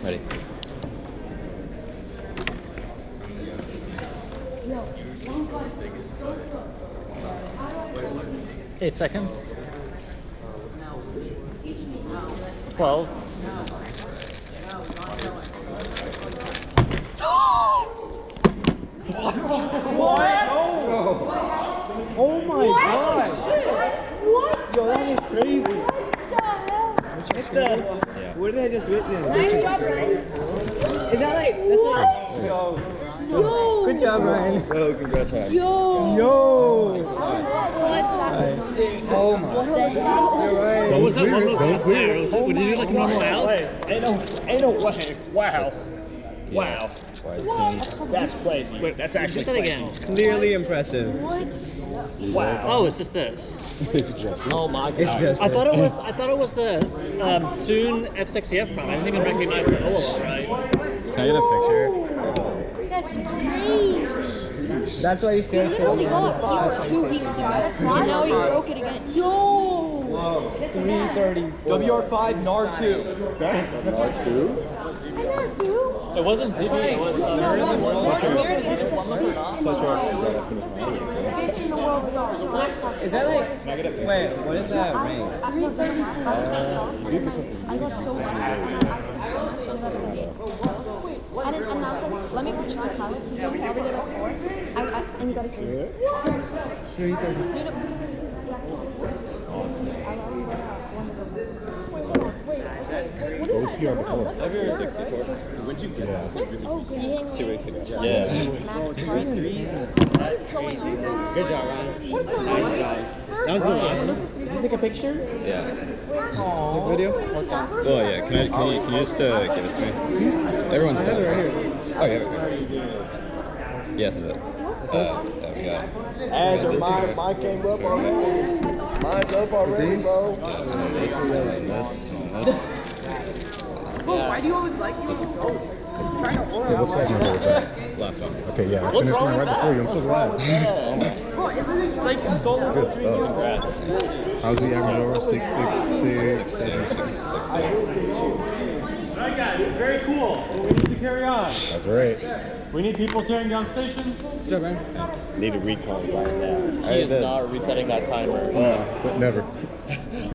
Ready. 8 seconds. 12. What? Oh my god! What? Yo, that is crazy. What the? Yeah. What did I just witness? Nice job, Ryan. Is that like? That's like. Yo. Yo. Good job, Ryan. Yo, congrats, Ryan. Yo. Yo. Oh my. You're right. What was that? What was there? Was it, did you do like a normal out? Ain't no way. Wow. Wow. That's crazy. Wait, That's actually do that again. clearly impressive. What? Wow. Oh, it's just this. Oh my god. It's just I thought it was the soon F6CF prime. I didn't even recognize the OLO, right? Can I get a picture? That's crazy. That's why you stay He only got it 2 weeks ago. And now he broke it again. Yo! 330. WR5 NAR 2. NAR 2? It wasn't ZB. It was Is that like? Wait, what is that range? I got so I didn't announce it. Let me put you on pilot. He's going to probably get a 4. And you got a 2. 330. What was PR before? WR64. When did you get that? 2 weeks ago. Yeah. That's crazy. Good job, Ryan. Nice job. That was the last one. Did you take a picture? Yeah. Aww. Video? Oh yeah. Can you just give it to me? Everyone's done. Right here. Oh yeah. Yes, is it? Yeah, we got it. As your mine came up already. Mine's up already, bro. Bro, why do you always like me post? Just trying to order. What's that number? What's that? Last one. Okay, yeah. I What's finished wrong mine with right before you. I'm so glad. Bro, it literally is like skull. Good stuff. Congrats. How's the average over? 666. 6'6". All right, guys, very cool. We need to carry on. That's right. We need people tearing down stations. Good job, Ryan. Need a recall right now. He is not resetting that timer. But never.